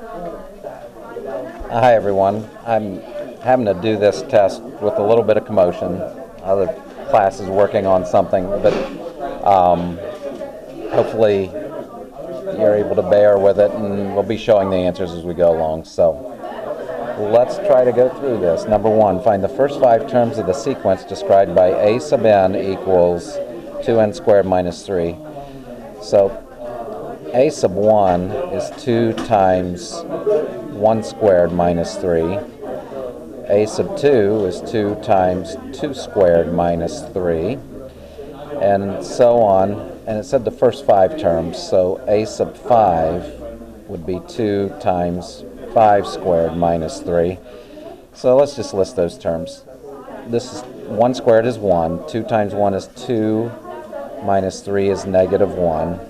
Hi everyone. I'm having to do this test with a little bit of commotion. Other class is working on something, but hopefully you're able to bear with it, and we'll be showing the answers as we go along. So let's try to go through this. Number one, find the first 5 terms of the sequence described by a sub n equals 2n squared minus 3. So a sub 1 is 2 times 1 squared minus 3. A sub 2 is 2 times 2 squared minus 3. And so on. And it said the first 5 terms, so a sub 5 would be 2 times 5 squared minus 3. So let's just list those terms. This is 1 squared is 1, 2 times 1 is 2, minus 3 is negative 1.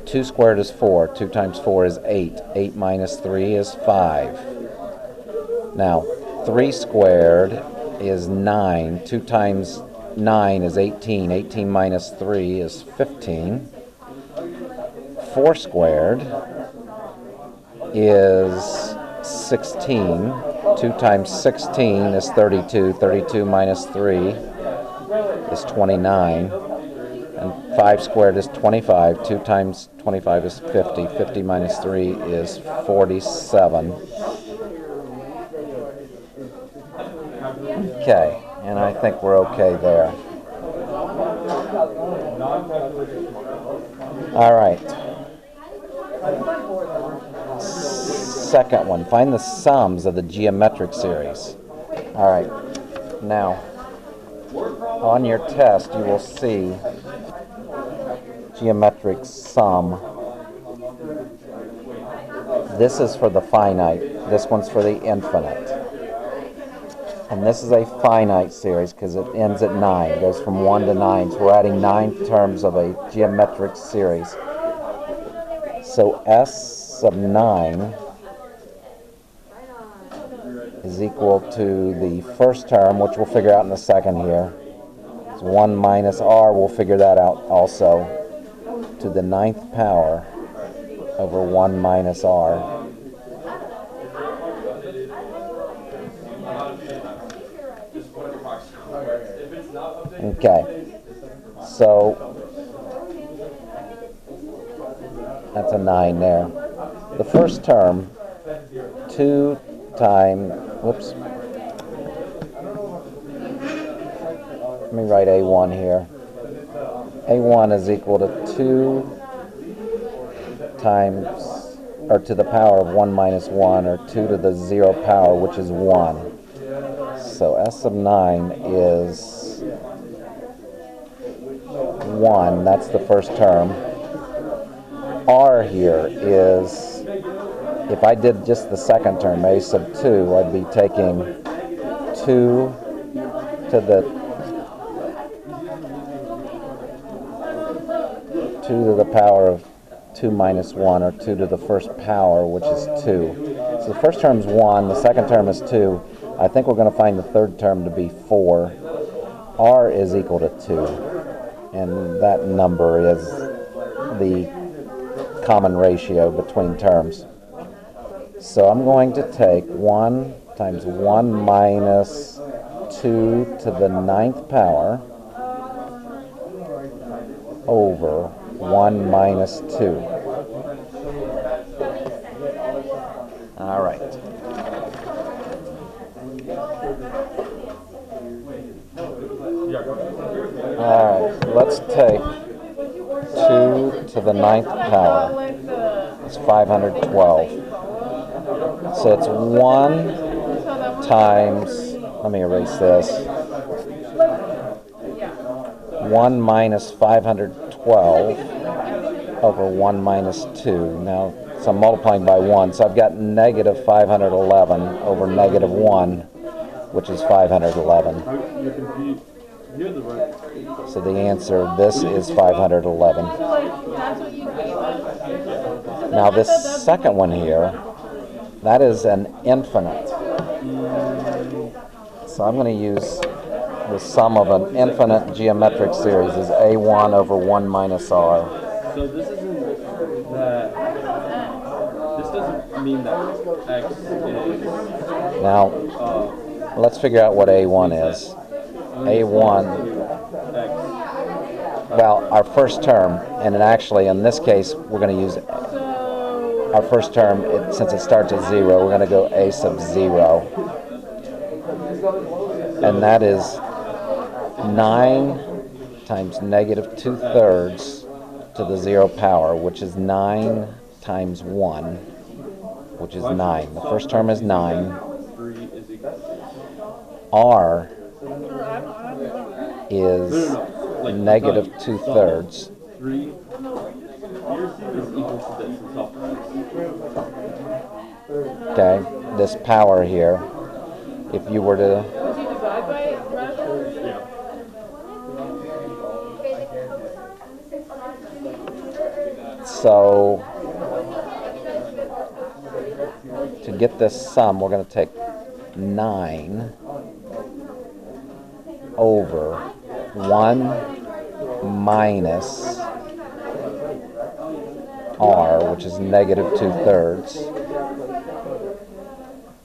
2 squared is 4, 2 times 4 is 8, 8 minus 3 is 5. Now, 3 squared is 9, 2 times 9 is 18, 18 minus 3 is 15. 4 squared is 16, 2 times 16 is 32, 32 minus 3 is 29. And 5 squared is 25. 2 times 25 is 50. 50 minus 3 is 47. Okay, and I think we're okay there. All right. Second one, find the sums of the geometric series. All right, now on your test you will see geometric sum. This is for the finite. This one's for the infinite. And this is a finite series because it ends at 9. It goes from 1 to 9. So we're adding 9 terms of a geometric series. So S sub 9 is equal to the first term, which we'll figure out in a second here. It's 1 minus r. We'll figure that out also. To the 9th power over 1 minus r. Okay, so that's a 9 there. The first term, 2 times, whoops, let me write A1 here. A1 is equal to 2 times, or to the power of 1 minus 1, or 2 to the 0 power, which is 1. So S sub 9 is 1. That's the first term. R here is, if I did just the second term, A sub 2, I'd be taking 2 to the power of 2 minus 1, or 2 to the first power, which is 2. So the first term is 1, the second term is 2. I think we're going to find the third term to be 4. R is equal to 2, and that number is the common ratio between terms. So I'm going to take 1 times 1 minus 2 to the 9th power over 1 minus 2. All right. All right, let's take 2 to the 9th power. That's 512. So it's 1 times, let me erase this, 1 minus 512 over 1 minus 2. Now, so I'm multiplying by 1, so I've got negative 511 over negative 1, which is 511. So the answer, this is 511. Now this second one here, that is an infinite. So I'm going to use the sum of an infinite geometric series is A1 over 1 minus R. So this isn't that mean that x is... Now, let's figure out what A1 is. A1, well, our first term, and then actually in this case, we're going to use our first term, since it starts at 0, we're going to go A sub 0. And that is 9 times negative 2/3 to the 0 power, which is 9 times 1, which is 9. The first term is 9. R is negative 2/3. Okay, this power here, if you were to... So, to get this sum, we're going to take 9 over 1 minus R, which is negative 2/3,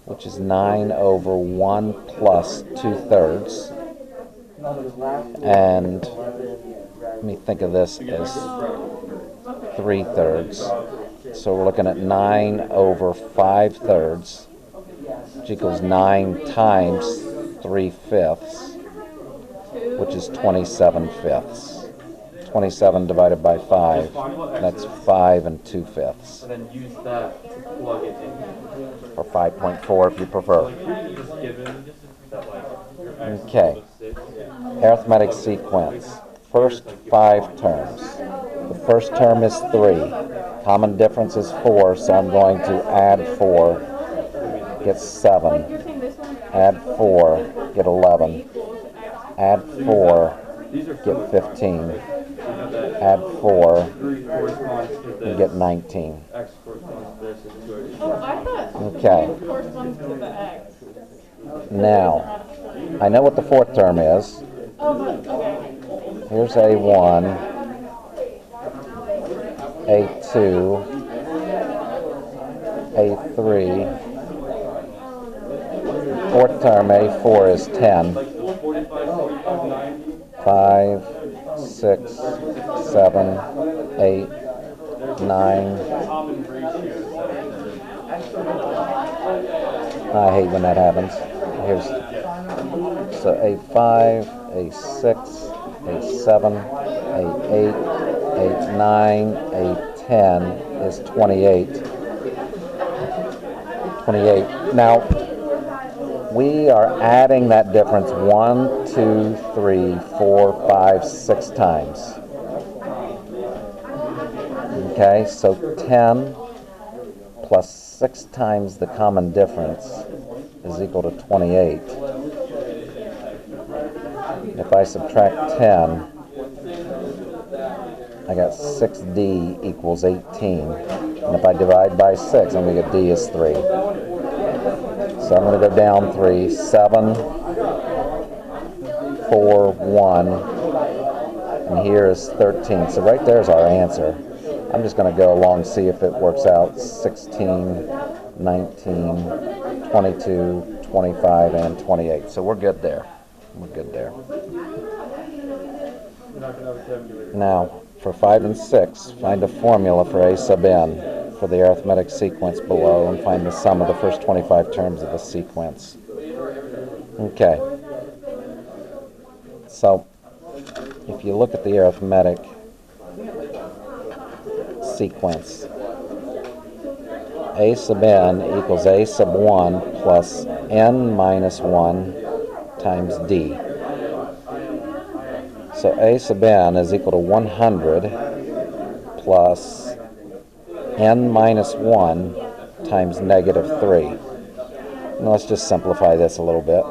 which is 9 over 1 plus 2/3. And let me think of this as 3/3. So we're looking at 9 over 5/3, which equals 9 times 3/5, which is 27/5. 27 divided by 5, that's 5 2/5. And then use that to plug it in. Or 5.4 if you prefer. Okay. Arithmetic sequence. First 5 terms. The first term is 3. Common difference is 4, so I'm going to add 4, get 7. Add 4, get 11. Add 4, get 15. Add 4, and get 19. Okay. Now, I know what the fourth term is. Here's A1, A2, A3. Fourth term, A4 is 10. 5, 6, 7, 8, 9. I hate when that happens. Here's so A5, A6, A7, A8, A9, A10 is 28. 28. Now, we are adding that difference 1, 2, 3, 4, 5, 6 times. Okay, so 10 plus 6 times the common difference is equal to 28. If I subtract 10, I got 6D equals 18. And if I divide by 6, I'm going to get D is 3. So I'm going to go down 3, 7, 4, 1, and here is 13. So right there's our answer. I'm just going to go along and see if it works out. 16, 19, 22, 25, and 28. So we're good there. We're good there. Now, for 5 and 6, find a formula for A sub n for the arithmetic sequence below and find the sum of the first 25 terms of the sequence. Okay. So, if you look at the arithmetic sequence, A sub n equals A sub 1 plus n minus 1 times d. So A sub n is equal to 100 plus n minus 1 times negative 3. Now let's just simplify this a little bit.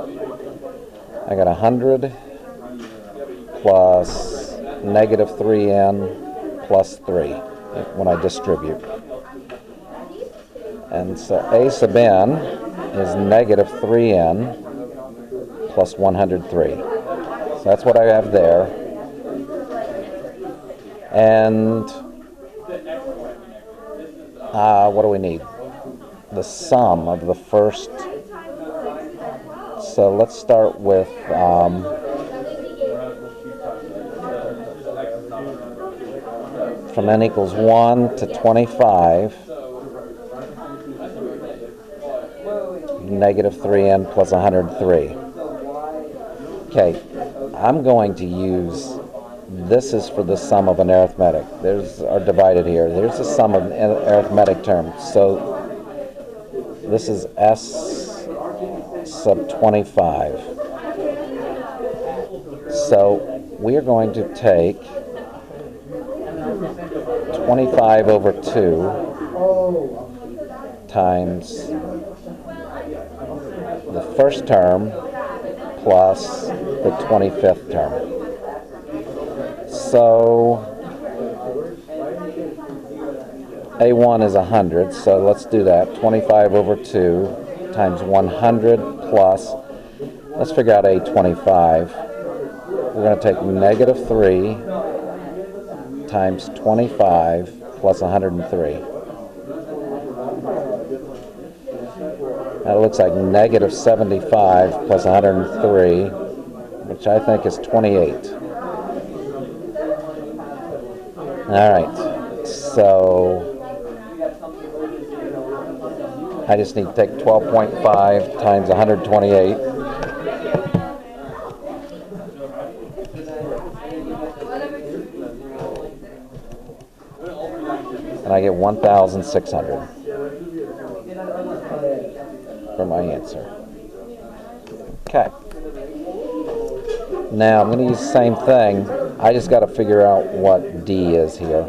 I got 100 plus negative 3n plus 3 when I distribute. And so A sub n is negative 3n plus 103. So that's what I have there. And what do we need? the sum of the first. So let's start with from n equals 1 to 25, negative 3n plus 103. Okay, I'm going to use, this is for the sum of an arithmetic. There's our divided here. There's the sum of an arithmetic term. So this is s sub 25. So we are going to take 25 over 2 times the first term plus the 25th term. So A1 is 100, so let's do that. 25 over 2 times 100 plus, let's figure out A25. We're going to take negative 3 times 25 plus 103. That looks like negative 75 plus 103, which I think is 28. All right, so I just need to take 12.5 times 128. And I get 1,600 for my answer. Okay. Now I'm going to use the same thing. I just got to figure out what D is here.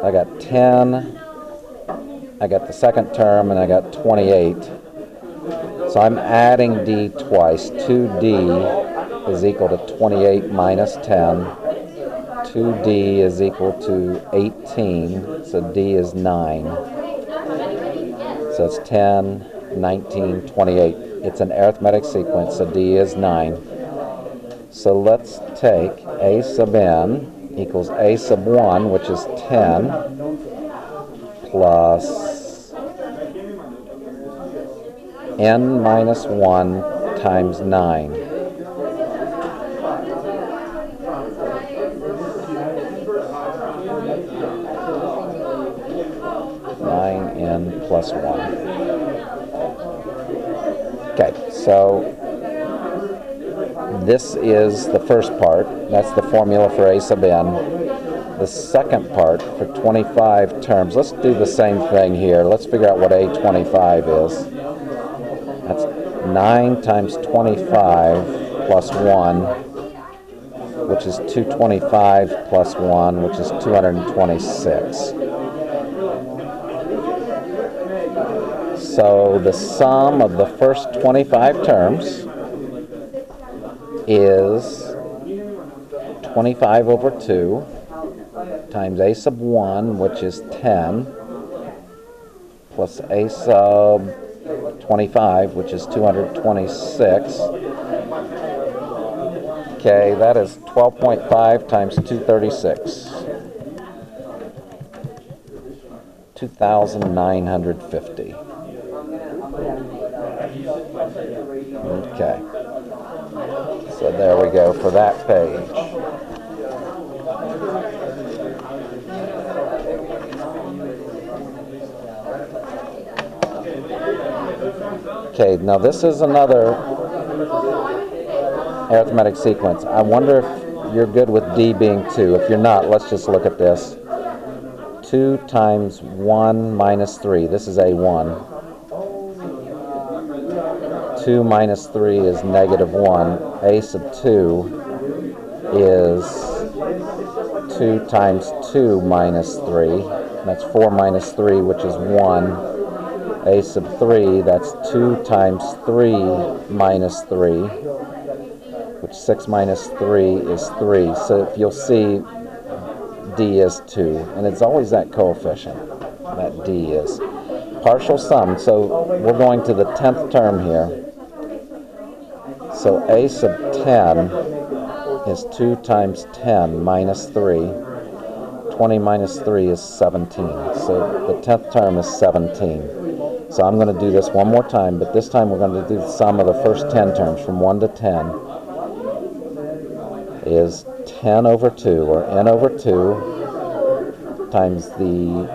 I got 10, I got the second term, and I got 28. So I'm adding D twice. 2D is equal to 28 minus 10. 2D is equal to 18, so D is 9. So it's 10, 19, 28. It's an arithmetic sequence, so D is 9. So let's take A sub n equals A sub 1, which is 10, plus n minus 1 times 9. 9n plus 1. Okay, so this is the first part. That's the formula for A sub n. The second part for 25 terms. Let's do the same thing here. Let's figure out what A25 is. That's 9 times 25 plus 1, which is 225 plus 1, which is 226. So the sum of the first 25 terms is 25 over 2 times A sub 1, which is 10, plus A sub 25, which is 226. Okay, that is 12.5 times 236. 2,950. Okay. So there we go for that page. Okay, now this is another arithmetic sequence. I wonder if you're good with D being 2. If you're not, let's just look at this. 2 times 1 minus 3. This is A1. 2 minus 3 is negative 1. A sub 2 is 2 times 2 minus 3. That's 4 minus 3, which is 1. A sub 3, that's 2 times 3 minus 3, which 6 minus 3 is 3. So if you'll see, D is 2. And it's always that coefficient, that D is. Partial sum, so we're going to the 10th term here. So A sub 10 is 2 times 10 minus 3. 20 minus 3 is 17. So the 10th term is 17. So I'm going to do this one more time, but this time we're going to do the sum of the first 10 terms from 1 to 10 is 10 over 2, or n over 2, times the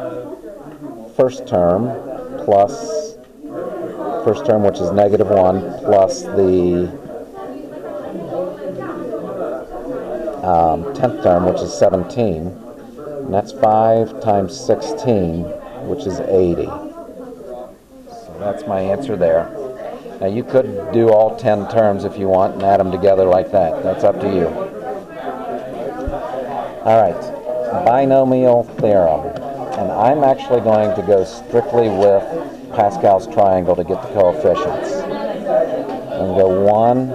first term plus first term, which is negative 1, plus the 10th term, which is 17. And that's 5 times 16, which is 80. So that's my answer there. Now you could do all 10 terms if you want and add them together like that. That's up to you. All right, binomial theorem. And I'm actually going to go strictly with Pascal's triangle to get the coefficients. I'm going to go 1,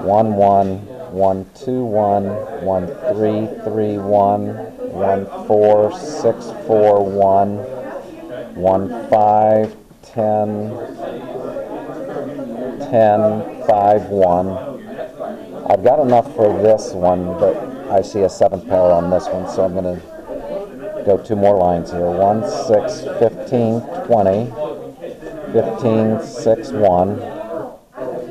1, 1, 1, 2, 1, 1, 3, 3, 1, 1, 4, 6, 4, 1, 1, 5, 10, 10, 5, 1. I've got enough for this one, but I see a 7th power on this one, so I'm going to go 2 more lines here. 1, 6, 15, 20, 15, 6, 1,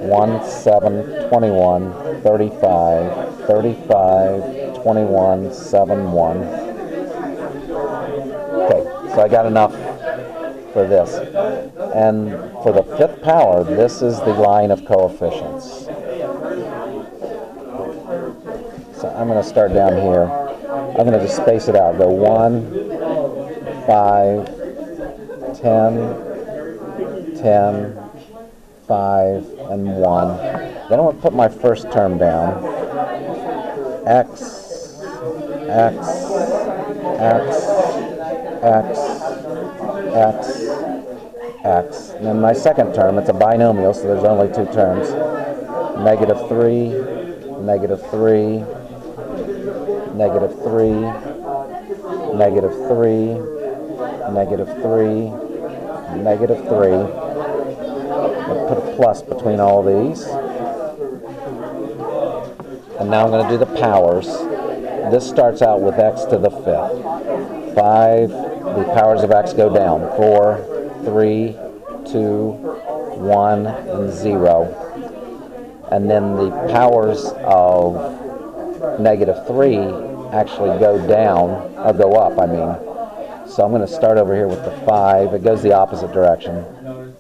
1, 7, 21, 35, 35, 21, 7, 1. Okay, so I got enough for this. And for the 5th power, this is the line of coefficients. So I'm going to start down here. I'm going to just space it out. Go 1, 5, 10, 10, 5, and 1. Then I'm going to put my first term down. X, X, X, X, X, X. And then my second term, it's a binomial, so there's only 2 terms. Negative 3, negative 3, negative 3, negative 3, negative 3, negative 3. I'll put a plus between all these. And now I'm going to do the powers. This starts out with x to the 5th. 5, the powers of x go down. 4, 3, 2, 1, and 0. And then the powers of negative 3 actually go down, or go up, I mean. So I'm going to start over here with the 5. It goes the opposite direction.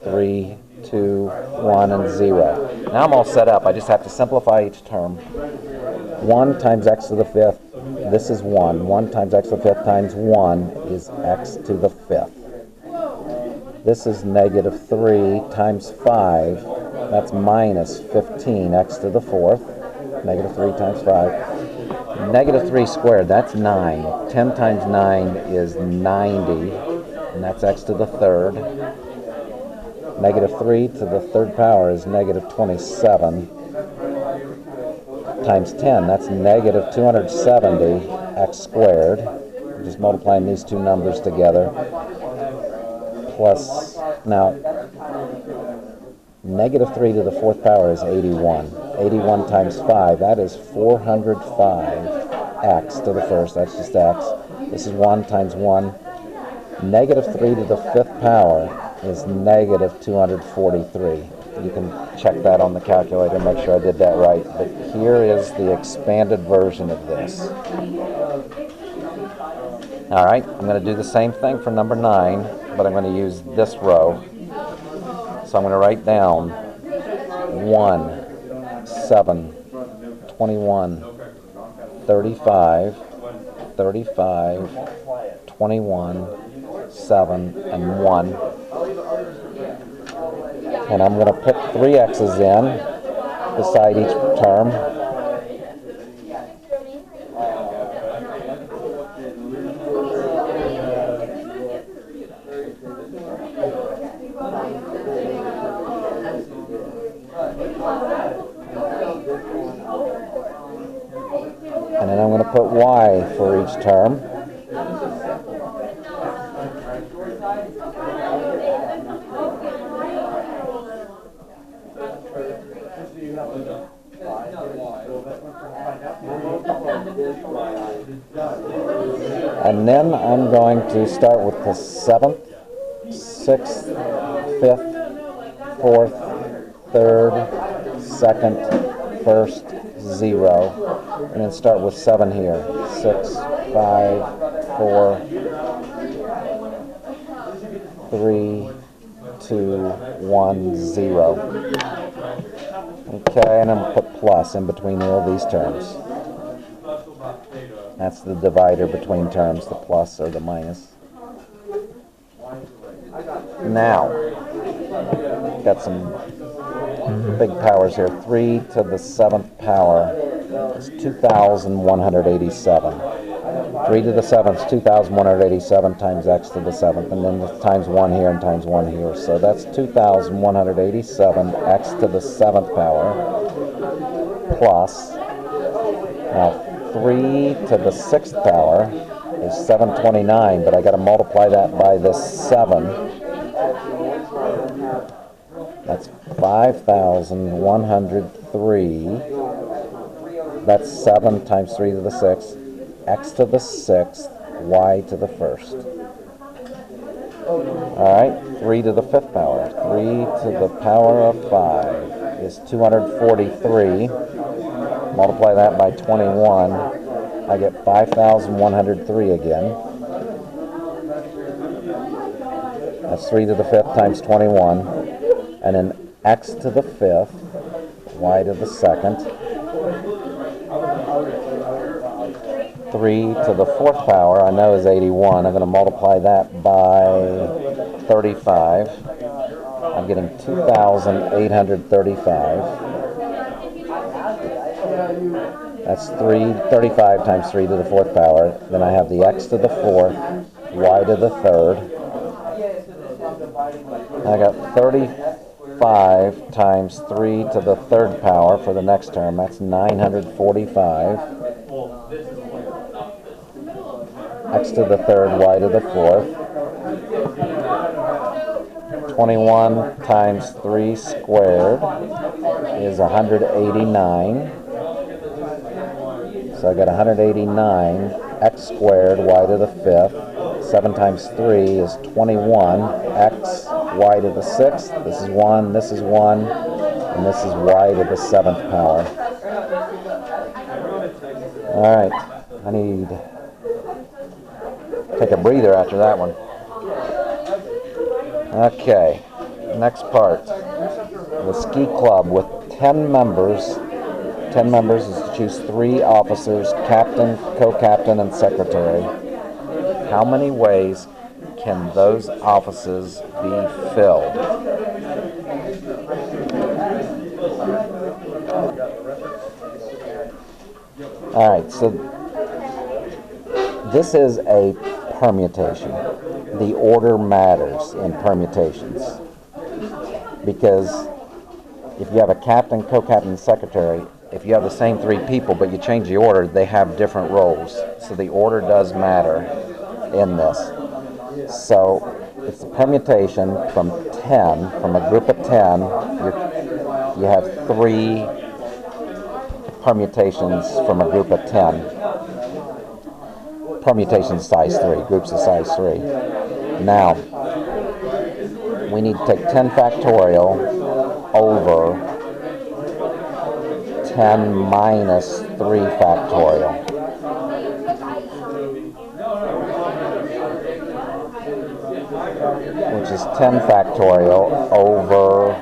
3, 2, 1, and 0. Now I'm all set up. I just have to simplify each term. 1 times x to the 5th. This is 1. 1 times x to the 5th times 1 is x to the 5th. This is negative 3 times 5. That's minus 15, x to the 4th. Negative 3 times 5. Negative 3 squared, that's 9. 10 times 9 is 90, and that's x to the 3rd. Negative 3 to the 3rd power is negative 27. Times 10, that's negative 270, x squared. I'm just multiplying these 2 numbers together. Plus, now, negative 3 to the 4th power is 81. 81 times 5, that is 405 x to the 1st, that's just x. This is 1 times 1. Negative 3 to the 5th power is negative 243. You can check that on the calculator, make sure I did that right. But here is the expanded version of this. All right, I'm going to do the same thing for number 9, but I'm going to use this row. So I'm going to write down 1, 7, 21, 35, 35, 21, 7, and 1. And I'm going to put 3 x's in beside each term. And then I'm going to put y for each term. And then I'm going to start with the 7th, sixth, fifth, fourth, third, second, first, 0. And then start with 7 here. 6, 5, 4, 3, 2, 1, 0. Okay, and I'm going to put plus in between all these terms. That's the divider between terms, the plus or the minus. Now, got some big powers here. 3 to the 7th power is 2,187. 3 to the 7th is 2,187 times x to the 7th, and then times 1 here and times 1 here. So that's 2,187 x to the 7th power plus, now 3 to the 6th power is 729, but I got to multiply that by this 7. That's 5,103. That's 7 times 3 to the 6th. X to the 6th, y to the 1st. Alright, 3 to the 5th power. 3 to the power of 5 is 243. Multiply that by 21. I get 5,103 again. That's 3 to the 5th times 21. And then x to the 5th, y to the 2nd. 3 to the 4th power, I know is 81. I'm going to multiply that by 35. I'm getting 2,835. That's 35 times 3 to the 4th power. Then I have the x to the 4th, y to the 3rd. I got 35 times 3 to the 3rd power for the next term. That's 945. X to the 3rd, y to the 4th. 21 times 3 squared is 189. So I got 189. X squared, y to the 5th. 7 times 3 is 21. X, y to the 6th. This is 1, this is 1, and this is y to the 7th power. All right, I need take a breather after that one. Okay, next part. The ski club with 10 members. 10 members is to choose 3 officers, captain, co-captain, and secretary. How many ways can those offices be filled? All right, so this is a permutation. The order matters in permutations because if you have a captain, co-captain, and secretary, if you have the same 3 people but you change the order, they have different roles. So the order does matter in this. So it's a permutation from 10, from a group of 10, you have 3 permutations from a group of 10. Permutations size 3, groups of size 3. Now, we need to take 10 factorial over 10 minus 3 factorial. Which is 10 factorial over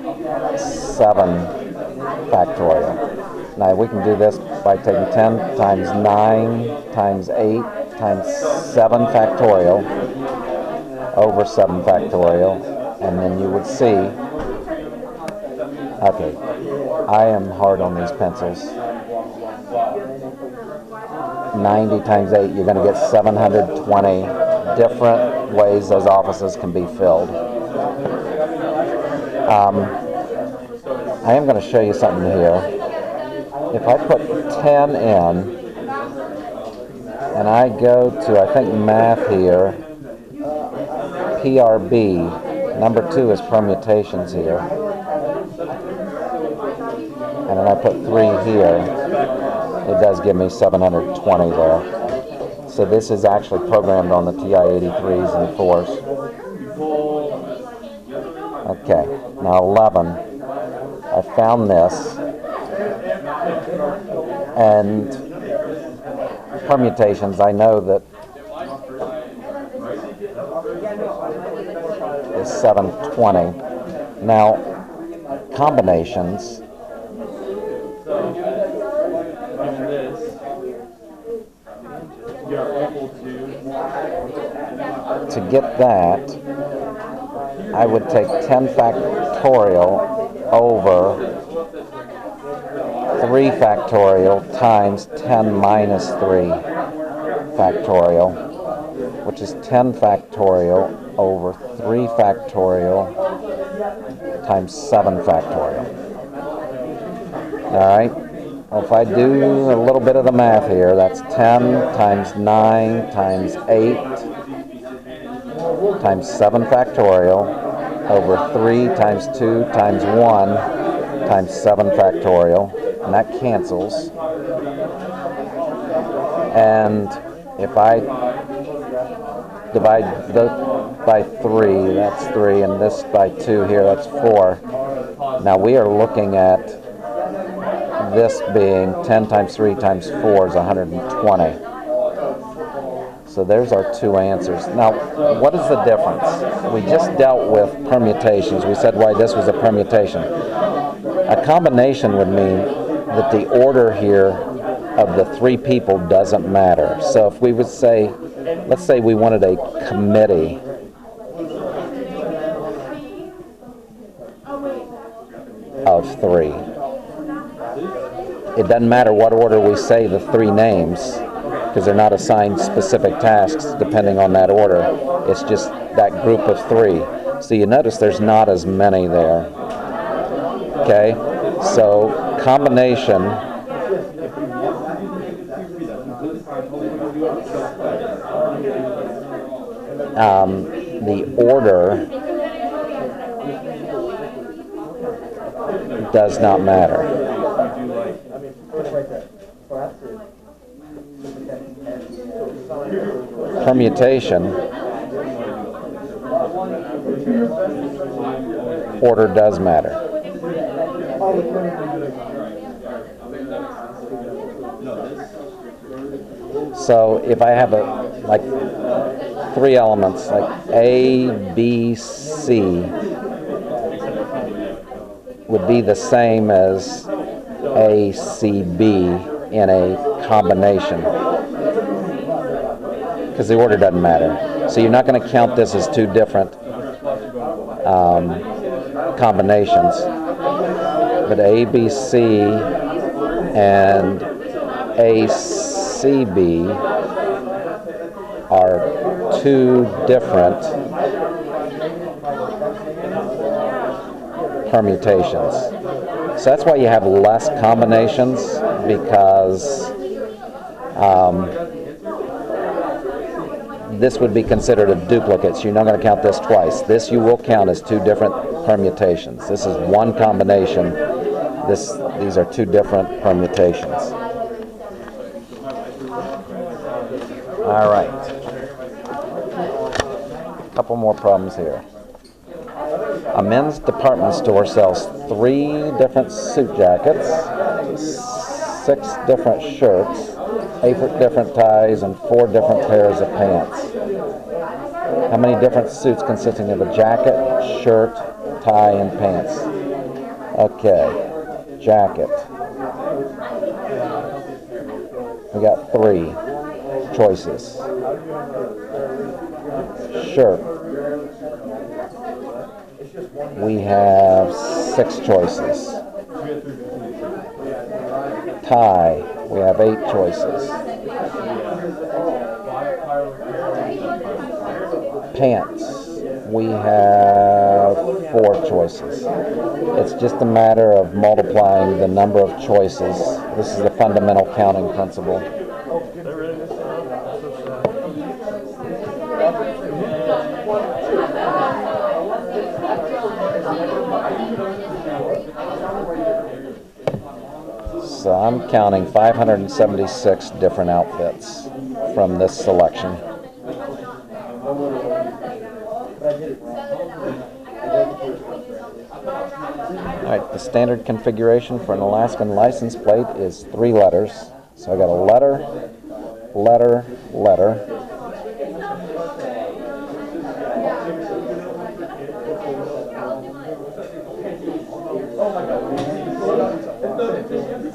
7 factorial. Now we can do this by taking 10 times 9 times 8 times 7 factorial over 7 factorial, and then you would see, okay, I am hard on these pencils. 90 times 8, you're going to get 720 different ways those offices can be filled. I am going to show you something here. If I put 10 in, and I go to, I think, math here, PRB, number 2 is permutations here, and then I put 3 here, it does give me 720 there. So this is actually programmed on the TI-83s and 4s. Okay, now 11. I found this, and permutations, I know that is 720. Now, combinations, Given this, you're able to get that, I would take 10 factorial over 3 factorial times 10 minus 3 factorial, which is 10 factorial over 3 factorial times 7 factorial. All right? Well, if I do a little bit of the math here, that's 10 times 9 times 8 times 7 factorial over 3 times 2 times 1 times 7 factorial, and that cancels. And if I divide by 3, that's 3, and this by 2 here, that's 4. Now we are looking at this being 10 times 3 times 4 is 120. So there's our two answers. Now, what is the difference? We just dealt with permutations. We said why this was a permutation. A combination would mean that the order here of the 3 people doesn't matter. So if we would say, let's say we wanted a committee of 3. It doesn't matter what order we say the 3 names, because they're not assigned specific tasks depending on that order. It's just that group of 3. So you notice there's not as many there. Okay? So combination the order does not matter. Permutation, order does matter. So if I have like 3 elements, like A, B, C, would be the same as A, C, B in a combination, because the order doesn't matter. So you're not going to count this as 2 different combinations. But A, B, C and A, C, B are 2 different permutations. So that's why you have less combinations, because this would be considered a duplicate, so you're not going to count this twice. This you will count as 2 different permutations. This is one combination. These are 2 different permutations. All right. A couple more problems here. A men's department store sells 3 different suit jackets, 6 different shirts, 8 different ties, and 4 different pairs of pants. How many different suits consisting of a jacket, shirt, tie, and pants? Okay, jacket. We got 3 choices. Shirt. We have 6 choices. Tie. We have 8 choices. Pants. We have 4 choices. It's just a matter of multiplying the number of choices. This is the fundamental counting principle. So I'm counting 576 different outfits from this selection. Alright, the standard configuration for an Alaskan license plate is 3 letters. So I got a letter, letter, letter.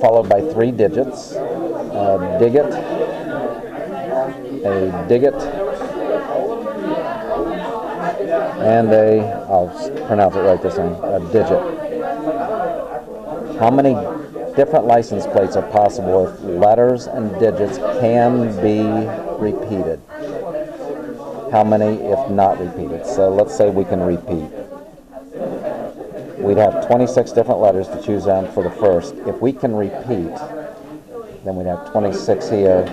Followed by 3 digits. A digit, and I'll pronounce it right this time, a digit. How many different license plates are possible if letters and digits can be repeated? How many if not repeated? So let's say we can repeat. We'd have 26 different letters to choose on for the first. If we can repeat, then we'd have 26 here,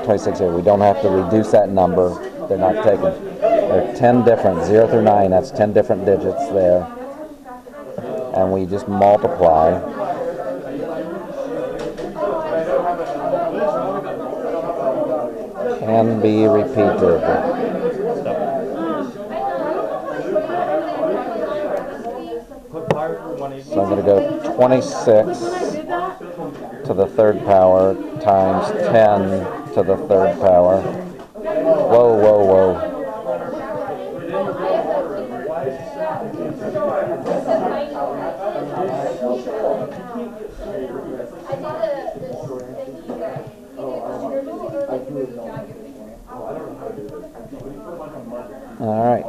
26 here. We don't have to reduce that number. They're not taken. There are 10 different, 0 through 9, that's 10 different digits there. And we just multiply. Can be repeated. So I'm going to go 26 to the third power times 10 to the third power. Whoa, whoa, whoa. All right.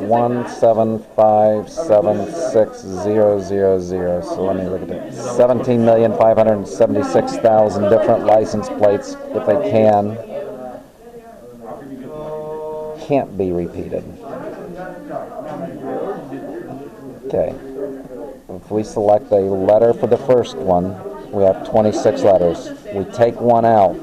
1757600. So let me look at that. 17,576,000 different license plates, if they can't be repeated. Okay. If we select a letter for the first one, we have 26 letters. We take one out.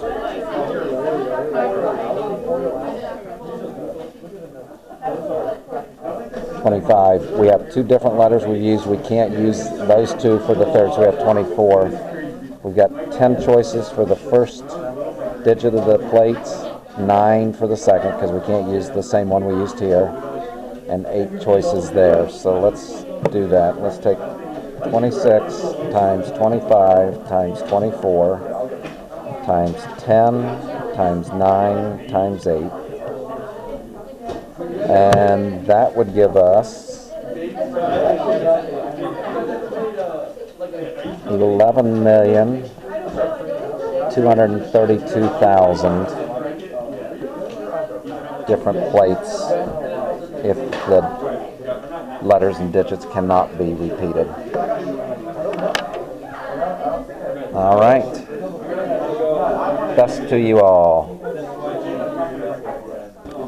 We have 2 different letters we use. We can't use those 2 for the third, so we have 24. We've got 10 choices for the first digit of the plates, 9 for the second, because we can't use the same one we used here, and 8 choices there. So let's do that. Let's take 26 times 25 times 24 times 10 times 9 times 8. And that would give us 11,232,000 different plates if the letters and digits cannot be repeated. All right. Best to you all.